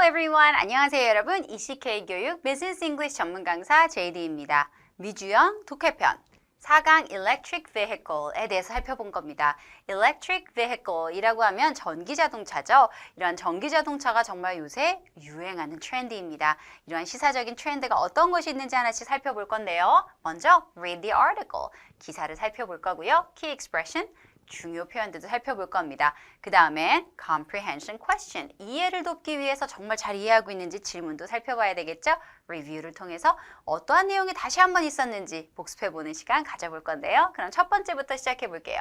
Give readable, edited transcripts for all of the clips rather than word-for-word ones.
everyone. 안녕하세요 여러분. ECK 교육 Business English 전문 강사 JD입니다. 미주연 독해편 4강 Electric Vehicle에 대해서 살펴본 겁니다. Electric Vehicle이라고 하면 전기자동차죠. 이러한 전기자동차가 정말 요새 유행하는 트렌드입니다. 이러한 시사적인 트렌드가 어떤 것이 있는지 하나씩 살펴볼 건데요. 먼저 read the article, 기사를 살펴볼 거고요. Key expression, 중요 표현들도 살펴볼 겁니다. 그 다음에 comprehension question, 이해를 돕기 위해서 정말 잘 이해하고 있는지 질문도 살펴봐야 되겠죠? 리뷰를 통해서 어떠한 내용이 다시 한번 있었는지 복습해보는 시간 가져볼 건데요. 그럼 첫 번째부터 시작해 볼게요.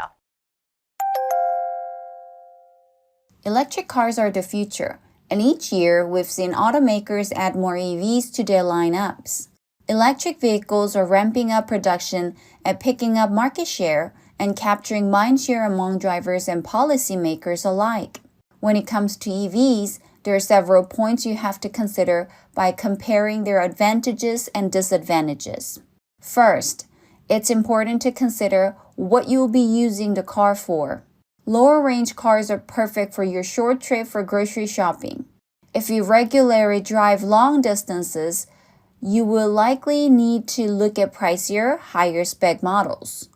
Electric cars are the future, and each year we've seen automakers add more EVs to their lineups. Electric vehicles are ramping up production and picking up market share and capturing mindshare among drivers and policymakers alike. When it comes to EVs, there are several points you have to consider by comparing their advantages and disadvantages. First, it's important to consider what you will be using the car for. Lower range cars are perfect for your short trip for grocery shopping. If you regularly drive long distances, you will likely need to look at pricier, higher spec models.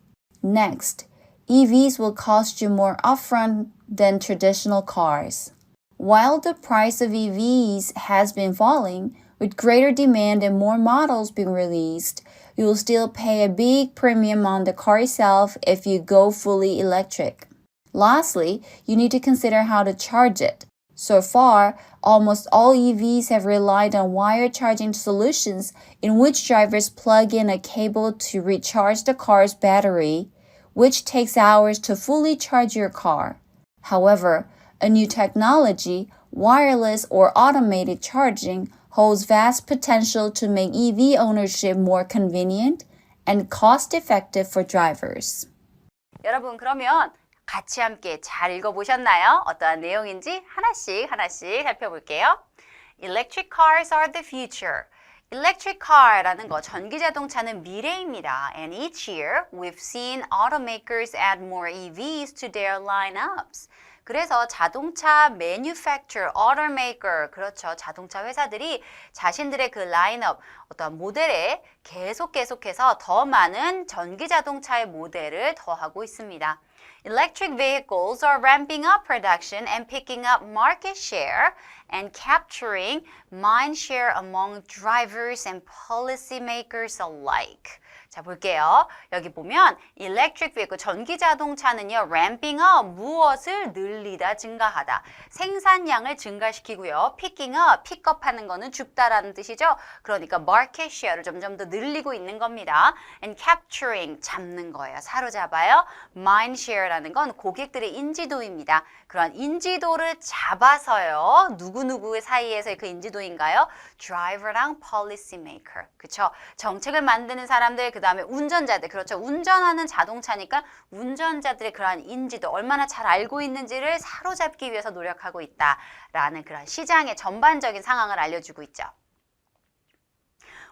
Next, EVs will cost you more upfront than traditional cars. While the price of EVs has been falling, with greater demand and more models being released, you will still pay a big premium on the car itself if you go fully electric. Lastly, you need to consider how to charge it. So far, almost all EVs have relied on wire charging solutions in which drivers plug in a cable to recharge the car's battery, which takes hours to fully charge your car. However, a new technology, wireless or automated charging, holds vast potential to make EV ownership more convenient and cost-effective for drivers. 여러분 그러면 같이 함께 잘 읽어보셨나요? 어떠한 내용인지 하나씩 살펴볼게요. Electric cars are the future. Electric car라는 거, 전기자동차는 미래입니다. And each year, we've seen automakers add more EVs to their lineups. 그래서 자동차 manufacturer, automaker, 그렇죠. 자동차 회사들이 자신들의 그 라인업, 어떤 모델에 계속해서 더 많은 전기자동차의 모델을 더하고 있습니다. Electric vehicles are ramping up production and picking up market share and capturing mind share among drivers and policymakers alike. 자, 볼게요. 여기 보면 electric vehicle, 전기자동차는요, ramping up, 무엇을 늘리다, 증가하다. 생산량을 증가시키고요. picking up, 픽업하는 거는 줍다라는 뜻이죠. 그러니까 market share를 점점 더 늘리고 있는 겁니다. and capturing, 잡는 거예요. 사로잡아요. mind share라는 건 고객들의 인지도입니다. 그런 인지도를 잡아서요. 누구누구의 사이에서의 그 인지도인가요? driver랑 policymaker. 그쵸? 정책을 만드는 사람들, 그 다음에 운전자들, 그렇죠. 운전하는 자동차니까 운전자들의 그러한 인지도, 얼마나 잘 알고 있는지를 사로잡기 위해서 노력하고 있다라는 그런 시장의 전반적인 상황을 알려주고 있죠.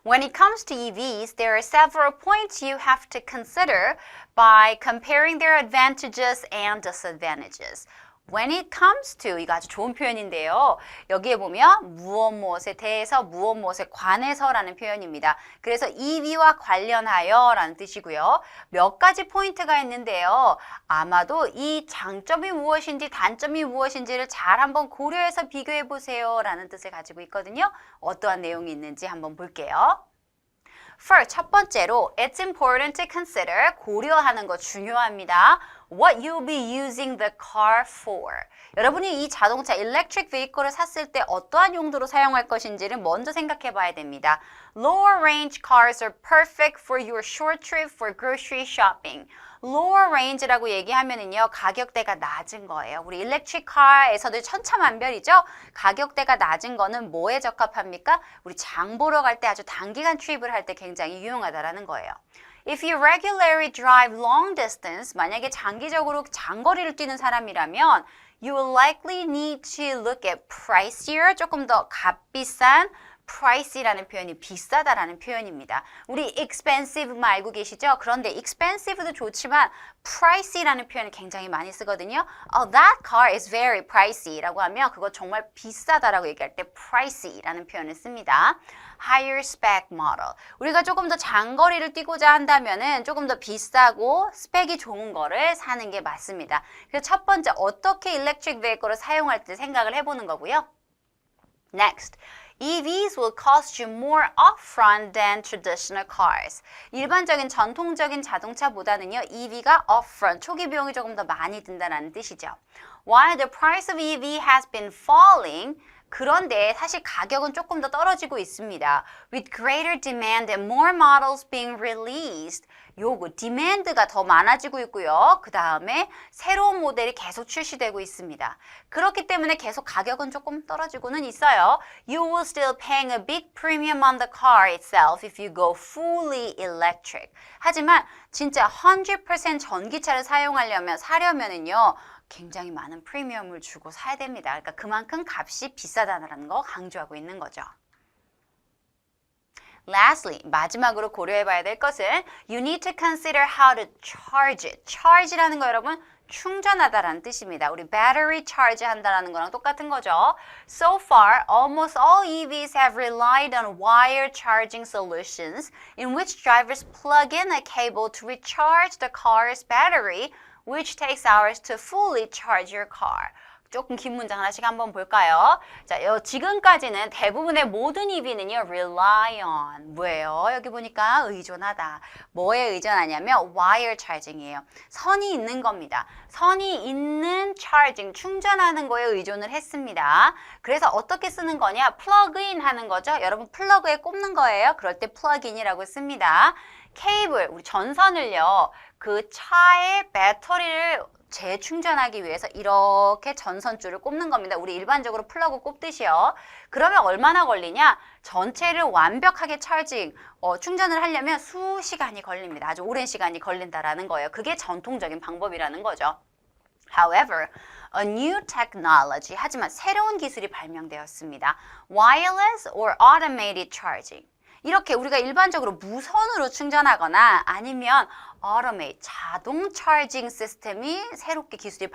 When it comes to EVs, there are several points you have to consider by comparing their advantages and disadvantages. When it comes to, 이거 아주 좋은 표현인데요. 여기에 보면 무엇에 대해서, 무엇에 관해서라는 표현입니다. 그래서 EV와 관련하여 라는 뜻이고요. 몇 가지 포인트가 있는데요. 아마도 이 장점이 무엇인지 단점이 무엇인지를 잘 한번 고려해서 비교해 보세요 라는 뜻을 가지고 있거든요. 어떠한 내용이 있는지 한번 볼게요. First, 첫 번째로 it's important to consider, 고려하는 거 중요합니다. What you'll be using the car for. 여러분이 이 자동차 electric vehicle을 샀을 때 어떠한 용도로 사용할 것인지를 먼저 생각해 봐야 됩니다. Lower range cars are perfect for your short trip for grocery shopping. Lower range라고 얘기하면은요, 가격대가 낮은 거예요. 우리 electric car에서도 천차만별이죠. 가격대가 낮은 거는 뭐에 적합합니까? 우리 장 보러 갈 때 아주 단기간 트립을 할 때 굉장히 유용하다라는 거예요. If you regularly drive long distance, 만약에 장기적으로 장거리를 뛰는 사람이라면 you will likely need to look at pricier, 조금 더 값비싼 pricey라는 표현이 비싸다라는 표현입니다. 우리 expensive만 알고 계시죠? 그런데 expensive도 좋지만 pricey라는 표현을 굉장히 많이 쓰거든요. Oh, that car is very pricey라고 하면 그거 정말 비싸다라고 얘기할 때 pricey라는 표현을 씁니다. Higher spec model. 우리가 조금 더 장거리를 뛰고자 한다면은 조금 더 비싸고 스펙이 좋은 거를 사는 게 맞습니다. 그래서 첫 번째 어떻게 electric vehicle을 사용할 때 생각을 해보는 거고요. Next. EVs will cost you more upfront than traditional cars. 일반적인 전통적인 자동차보다는요, EV가 upfront, 초기 비용이 조금 더 많이 든다는 뜻이죠. While the price of EV has been falling, 그런데 사실 가격은 조금 더 떨어지고 있습니다. With greater demand and more models being released. 요거 demand가 더 많아지고 있고요. 그 다음에 새로운 모델이 계속 출시되고 있습니다. 그렇기 때문에 계속 가격은 조금 떨어지고는 있어요. You will still paying a big premium on the car itself if you go fully electric. 하지만 진짜 100% 전기차를 사려면은요. 굉장히 많은 프리미엄을 주고 사야 됩니다. 그러니까 그만큼 값이 비싸다는 거 강조하고 있는 거죠. Lastly, 마지막으로 고려해 봐야 될 것은 You need to consider how to charge it. charge라는 거 여러분 충전하다라는 뜻입니다. 우리 battery charge 한다라는 거랑 똑같은 거죠. So far, almost all EVs have relied on wire charging solutions in which drivers plug in a cable to recharge the car's battery which takes hours to fully charge your car. 조금 긴 문장 하나씩 한번 볼까요? 자, 지금까지는 대부분의 모든 EV는요, rely on. 뭐예요? 여기 보니까 의존하다. 뭐에 의존하냐면 wire charging이에요. 선이 있는 겁니다. 선이 있는 charging, 충전하는 거에 의존을 했습니다. 그래서 어떻게 쓰는 거냐? plug in 하는 거죠. 여러분 플러그에 꼽는 거예요. 그럴 때 plug in이라고 씁니다. 케이블, 우리 전선을요, 그 차의 배터리를 재충전하기 위해서 이렇게 전선줄을 꼽는 겁니다. 우리 일반적으로 플러그 꼽듯이요. 그러면 얼마나 걸리냐? 전체를 완벽하게 충전을 하려면 수시간이 걸립니다. 아주 오랜 시간이 걸린다라는 거예요. 그게 전통적인 방법이라는 거죠. However, a new technology, 하지만 새로운 기술이 발명되었습니다. Wireless or automated charging. 이렇게 우리가 일반적으로 무선으로 충전하거나 아니면 automate, 자동 차징 시스템이 새롭게 기술이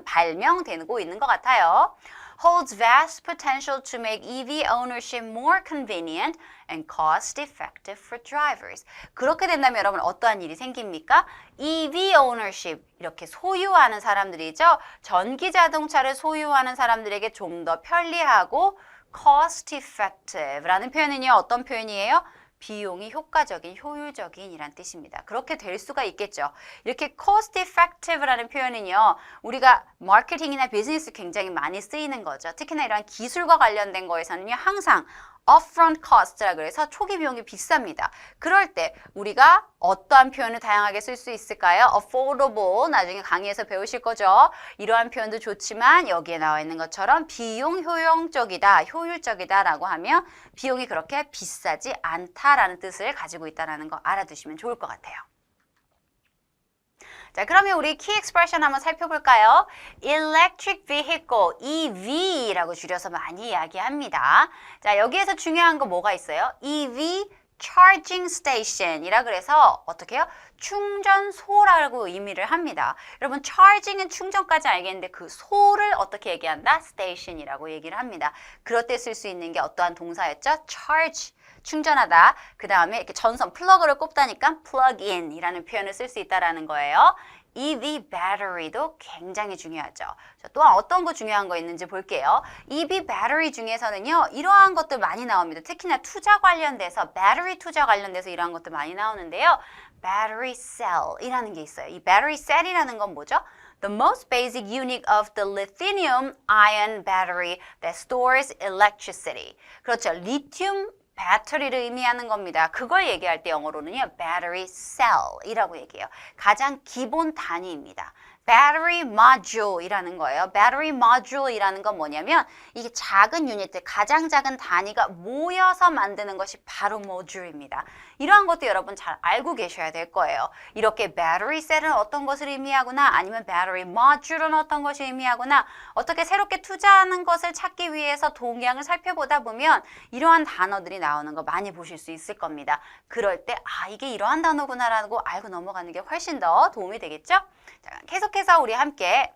발명되고 있는 것 같아요. Holds vast potential to make EV ownership more convenient and cost-effective for drivers. 그렇게 된다면 여러분 어떠한 일이 생깁니까? EV ownership, 이렇게 소유하는 사람들이죠. 전기 자동차를 소유하는 사람들에게 좀 더 편리하고 cost-effective라는 표현은요. 어떤 표현이에요? 비용이 효과적인, 효율적인 이란 뜻입니다. 그렇게 될 수가 있겠죠. 이렇게 cost-effective라는 표현은요. 우리가 마케팅이나 비즈니스 굉장히 많이 쓰이는 거죠. 특히나 이런 기술과 관련된 거에서는요. 항상 upfront cost라 그래서 초기 비용이 비쌉니다. 그럴 때 우리가 어떠한 표현을 다양하게 쓸 수 있을까요? affordable, 나중에 강의에서 배우실 거죠. 이러한 표현도 좋지만 여기에 나와 있는 것처럼 비용 효용적이다, 효율적이다 라고 하면 비용이 그렇게 비싸지 않다라는 뜻을 가지고 있다는 거 알아두시면 좋을 것 같아요. 자, 그러면 우리 key expression 한번 살펴볼까요? Electric vehicle, EV라고 줄여서 많이 이야기합니다. 자, 여기에서 중요한 거 뭐가 있어요? EV charging station이라 그래서 어떻게 해요? 충전소라고 의미를 합니다. 여러분 charging은 충전까지 알겠는데 그 소를 어떻게 얘기한다? station이라고 얘기를 합니다. 그럴 때 쓸 수 있는 게 어떠한 동사였죠? charge, 충전하다. 그 다음에 이렇게 전선 플러그를 꼽다니까 plug in 이라는 표현을 쓸 수 있다라는 거예요. EV 배터리도 굉장히 중요하죠. 자, 또한 어떤 거 중요한 거 있는지 볼게요. EV 배터리 중에서는요. 이러한 것들 많이 나옵니다. 특히나 투자 관련돼서 배터리 투자 관련돼서 이러한 것들 많이 나오는데요. battery cell이라는 게 있어요. 이 battery cell이라는 건 뭐죠? The most basic unit of the lithium-ion battery that stores electricity. 그렇죠. 리튬 배터리를 의미하는 겁니다. 그걸 얘기할 때 영어로는요. battery cell이라고 얘기해요. 가장 기본 단위입니다. battery module이라는 거예요. battery module이라는 건 뭐냐면 이게 작은 유닛들, 가장 작은 단위가 모여서 만드는 것이 바로 모듈입니다. 이러한 것도 여러분 잘 알고 계셔야 될 거예요. 이렇게 battery cell은 어떤 것을 의미하거나 아니면 battery module은 어떤 것을 의미하거나 어떻게 새롭게 투자하는 것을 찾기 위해서 동향을 살펴보다 보면 이러한 단어들이 나오는 거 많이 보실 수 있을 겁니다. 그럴 때 이게 이러한 단어구나라고 알고 넘어가는 게 훨씬 더 도움이 되겠죠? 자, 계속해서 우리 함께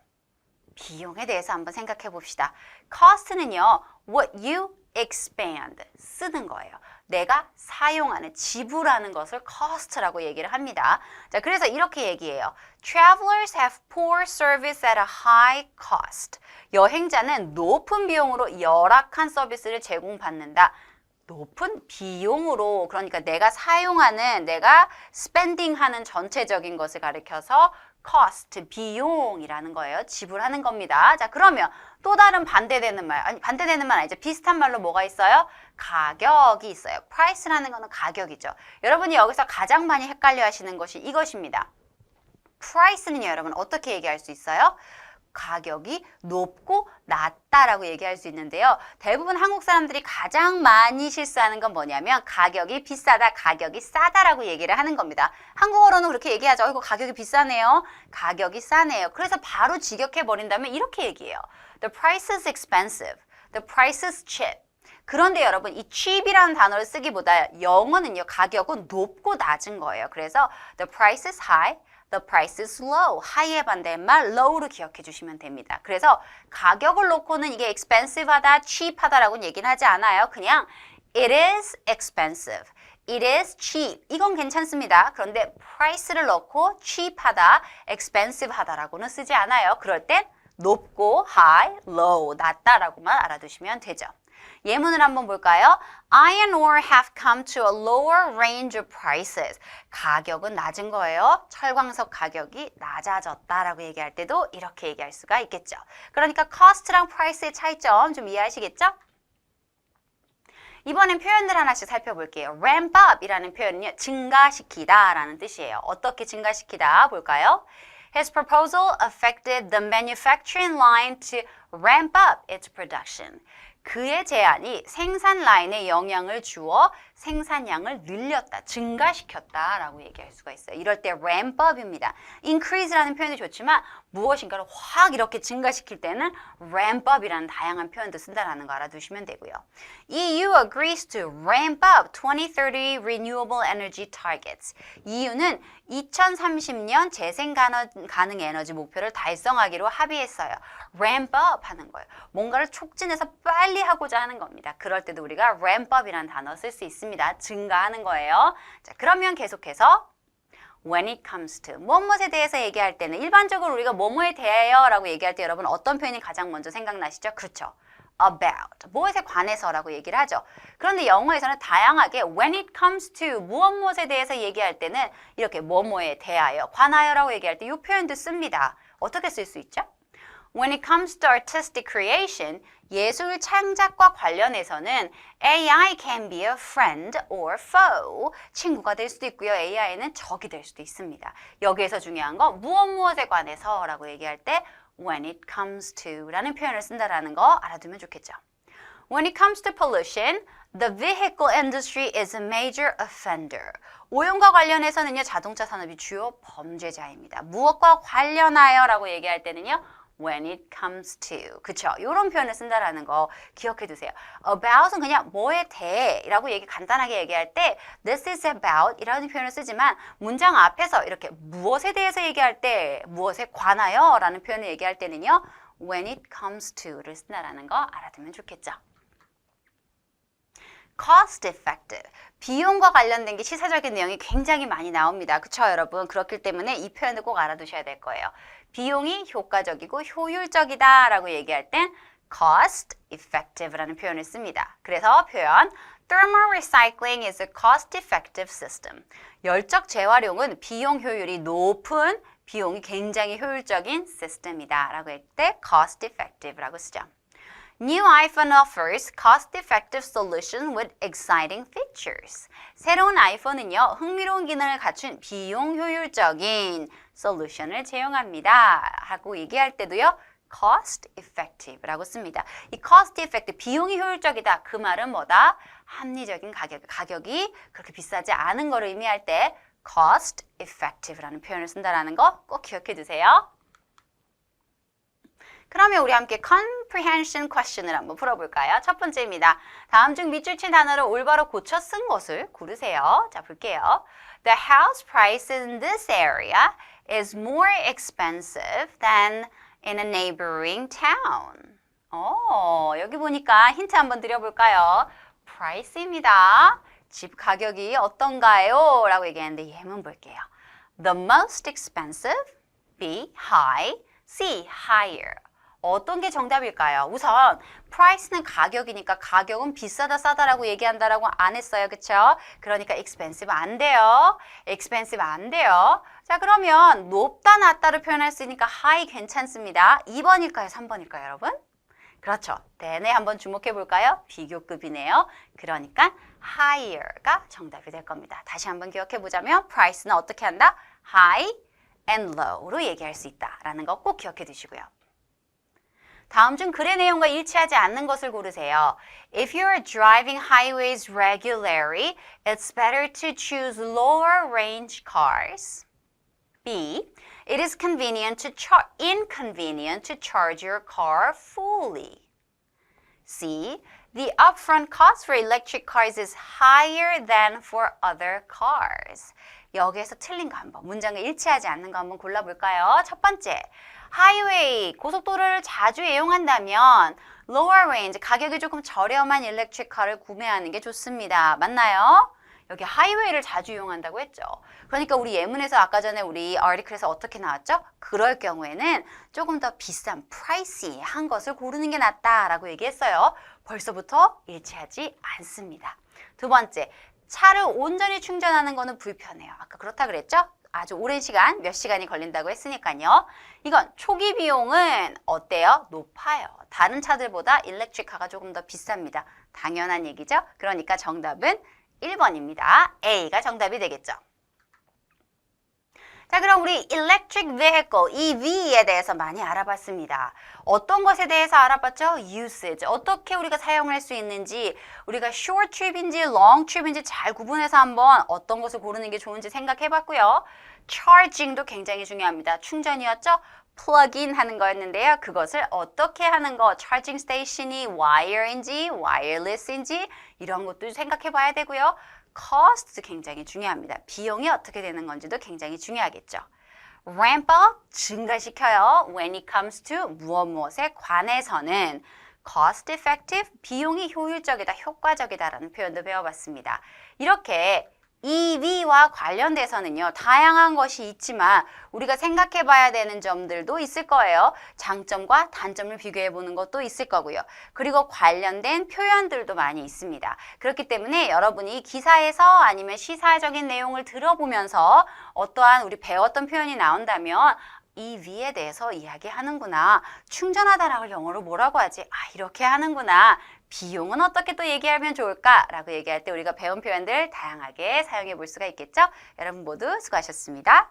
비용에 대해서 한번 생각해 봅시다. cost는요, what you expand, 쓰는 거예요. 내가 사용하는, 지불하는 것을 cost라고 얘기를 합니다. 자, 그래서 이렇게 얘기해요. Travelers have poor service at a high cost. 여행자는 높은 비용으로 열악한 서비스를 제공받는다. 높은 비용으로, 그러니까 내가 사용하는, 내가 spending하는 전체적인 것을 가리켜서 cost, 비용이라는 거예요. 지불하는 겁니다. 자, 그러면 또 다른 반대되는 말, 아니 반대되는 말 아니죠. 비슷한 말로 뭐가 있어요? 가격이 있어요. price라는 거는 가격이죠. 여러분이 여기서 가장 많이 헷갈려 하시는 것이 이것입니다. price는요, 여러분 어떻게 얘기할 수 있어요? 가격이 높고 낮다라고 얘기할 수 있는데요. 대부분 한국 사람들이 가장 많이 실수하는 건 뭐냐면 가격이 비싸다, 가격이 싸다라고 얘기를 하는 겁니다. 한국어로는 그렇게 얘기하죠. 이거 가격이 비싸네요. 가격이 싸네요. 그래서 바로 직역해 버린다면 이렇게 얘기해요. The price is expensive. The price is cheap. 그런데 여러분 이 cheap이라는 단어를 쓰기보다 영어는요, 가격은 높고 낮은 거예요. 그래서 the price is high. The price is low. high의 반대말 low로 기억해 주시면 됩니다. 그래서 가격을 놓고는 이게 expensive하다, cheap하다라고는 얘기는 하지 않아요. 그냥 it is expensive. It is cheap. 이건 괜찮습니다. 그런데 price를 넣고 cheap하다, expensive하다라고는 쓰지 않아요. 그럴 땐 높고 high, low, 낮다라고만 알아두시면 되죠. 예문을 한번 볼까요? Iron ore have come to a lower range of prices. 가격은 낮은 거예요. 철광석 가격이 낮아졌다라고 얘기할 때도 이렇게 얘기할 수가 있겠죠. 그러니까 cost랑 price의 차이점 좀 이해하시겠죠? 이번엔 표현들 하나씩 살펴볼게요. ramp up 이라는 표현은요, 증가시키다 라는 뜻이에요. 어떻게 증가시키다 볼까요? His proposal affected the manufacturing line to ramp up its production. 그의 제안이 생산 라인에 영향을 주어 생산량을 늘렸다, 증가시켰다라고 얘기할 수가 있어요. 이럴 때 ramp up입니다. increase라는 표현이 좋지만 무엇인가를 확 이렇게 증가시킬 때는 ramp up이라는 다양한 표현도 쓴다라는 거 알아두시면 되고요. EU agrees to ramp up 2030 renewable energy targets. EU는 2030년 재생 가능 에너지 목표를 달성하기로 합의했어요. ramp up 하는 거예요. 뭔가를 촉진해서 빨리 하고자 하는 겁니다. 그럴 때도 우리가 ramp up이라는 단어 쓸 수 있습니다. 증가하는 거예요. 자, 그러면 계속해서 when it comes to 무엇에 대해서 얘기할 때는 일반적으로 우리가 뭐뭐에 대하여 라고 얘기할 때 여러분 어떤 표현이 가장 먼저 생각나시죠? 그렇죠. about, 무엇에 관해서라고 얘기를 하죠. 그런데 영어에서는 다양하게 when it comes to 무엇에 대해서 얘기할 때는 이렇게 뭐뭐에 대하여, 관하여라고 얘기할 때 이 표현도 씁니다. 어떻게 쓸 수 있죠? When it comes to artistic creation, 예술 창작과 관련해서는 AI can be a friend or foe. 친구가 될 수도 있고요. AI는 적이 될 수도 있습니다. 여기에서 중요한 거 무엇에 관해서 라고 얘기할 때 when it comes to 라는 표현을 쓴다라는 거 알아두면 좋겠죠. When it comes to pollution, the vehicle industry is a major offender. 오염과 관련해서는요, 자동차 산업이 주요 범죄자입니다. 무엇과 관련하여 라고 얘기할 때는요, when it comes to. 그쵸? 이런 표현을 쓴다라는 거 기억해 두세요. about은 그냥 뭐에 대해 라고 간단하게 얘기할 때 this is about 이라는 표현을 쓰지만 문장 앞에서 이렇게 무엇에 대해서 얘기할 때 무엇에 관하여 라는 표현을 얘기할 때는요, when it comes to를 쓴다라는 거 알아두면 좋겠죠. cost effective. 비용과 관련된 게 시사적인 내용이 굉장히 많이 나옵니다. 그쵸, 여러분? 그렇기 때문에 이 표현을 꼭 알아두셔야 될 거예요. 비용이 효과적이고 효율적이다 라고 얘기할 땐 cost effective라는 표현을 씁니다. 그래서 표현 Thermal recycling is a cost effective system. 열적 재활용은 비용 효율이 높은, 비용이 굉장히 효율적인 시스템이다 라고 할 때 cost effective라고 쓰죠. New iPhone offers cost-effective solution with exciting features. 새로운 아이폰은요, 흥미로운 기능을 갖춘 비용 효율적인 솔루션을 제공합니다. 하고 얘기할 때도요, cost-effective라고 씁니다. 이 cost-effective, 비용이 효율적이다. 그 말은 뭐다? 합리적인 가격이 그렇게 비싸지 않은 거를 의미할 때 cost-effective라는 표현을 쓴다는 거 꼭 기억해 두세요. 그러면 우리 함께 comprehension question을 한번 풀어볼까요? 첫 번째입니다. 다음 중 밑줄 친 단어를 올바로 고쳐 쓴 것을 고르세요. 자, 볼게요. The house price in this area is more expensive than in a neighboring town. 여기 보니까 힌트 한번 드려볼까요? price입니다. 집 가격이 어떤가요? 라고 얘기했는데 예문 볼게요. The most expensive, B, high, C, higher. 어떤 게 정답일까요? 우선 price는 가격이니까 가격은 비싸다 싸다라고 얘기한다라고 안 했어요. 그쵸? 그러니까 expensive 안 돼요. expensive 안 돼요. 자, 그러면 높다 낮다를 표현할 수 있으니까 high 괜찮습니다. 2번일까요? 3번일까요, 여러분? 그렇죠. then에 한번 주목해 볼까요? 비교급이네요. 그러니까 higher가 정답이 될 겁니다. 다시 한번 기억해 보자면 price는 어떻게 한다? high and low로 얘기할 수 있다라는 거 꼭 기억해 두시고요. 다음 중 글의 내용과 일치하지 않는 것을 고르세요. If you're driving highways regularly, it's better to choose lower range cars. B. It is inconvenient to charge your car fully. C. The upfront cost for electric cars is higher than for other cars. 여기에서 틀린 거 한번, 문장과 일치하지 않는 거 한번 골라볼까요? 첫 번째, 하이웨이, 고속도로를 자주 이용한다면 lower range, 가격이 조금 저렴한 일렉트릭 카를 구매하는 게 좋습니다. 맞나요? 여기 하이웨이를 자주 이용한다고 했죠. 그러니까 우리 예문에서 아까 전에 우리 article에서 어떻게 나왔죠? 그럴 경우에는 조금 더 비싼 pricey한 것을 고르는 게 낫다라고 얘기했어요. 벌써부터 일치하지 않습니다. 두 번째, 차를 온전히 충전하는 거는 불편해요. 아까 그렇다 그랬죠? 아주 오랜 시간, 몇 시간이 걸린다고 했으니까요. 이건 초기 비용은 어때요? 높아요. 다른 차들보다 일렉트릭카가 조금 더 비쌉니다. 당연한 얘기죠? 그러니까 정답은 1번입니다. A가 정답이 되겠죠. 자, 그럼 우리 electric vehicle, EV에 대해서 많이 알아봤습니다. 어떤 것에 대해서 알아봤죠? usage, 어떻게 우리가 사용을 할 수 있는지, 우리가 short trip인지 long trip인지 잘 구분해서 한번 어떤 것을 고르는 게 좋은지 생각해봤고요. charging도 굉장히 중요합니다. 충전이었죠? plug-in 하는 거였는데요. 그것을 어떻게 하는 거, charging station이 wire인지 wireless인지 이런 것도 생각해봐야 되고요. cost 굉장히 중요합니다. 비용이 어떻게 되는 건지도 굉장히 중요하겠죠. ramp up, 증가시켜요. when it comes to 무엇에 관해서는 cost effective, 비용이 효율적이다, 효과적이다라는 표현도 배워봤습니다. 이렇게 EV와 관련돼서는요, 다양한 것이 있지만 우리가 생각해 봐야 되는 점들도 있을 거예요. 장점과 단점을 비교해 보는 것도 있을 거고요. 그리고 관련된 표현들도 많이 있습니다. 그렇기 때문에 여러분이 기사에서 아니면 시사적인 내용을 들어보면서 어떠한 우리 배웠던 표현이 나온다면 EV에 대해서 이야기하는구나. 충전하다라고 영어로 뭐라고 하지? 이렇게 하는구나. 비용은 어떻게 또 얘기하면 좋을까? 라고 얘기할 때 우리가 배운 표현들 다양하게 사용해 볼 수가 있겠죠? 여러분 모두 수고하셨습니다.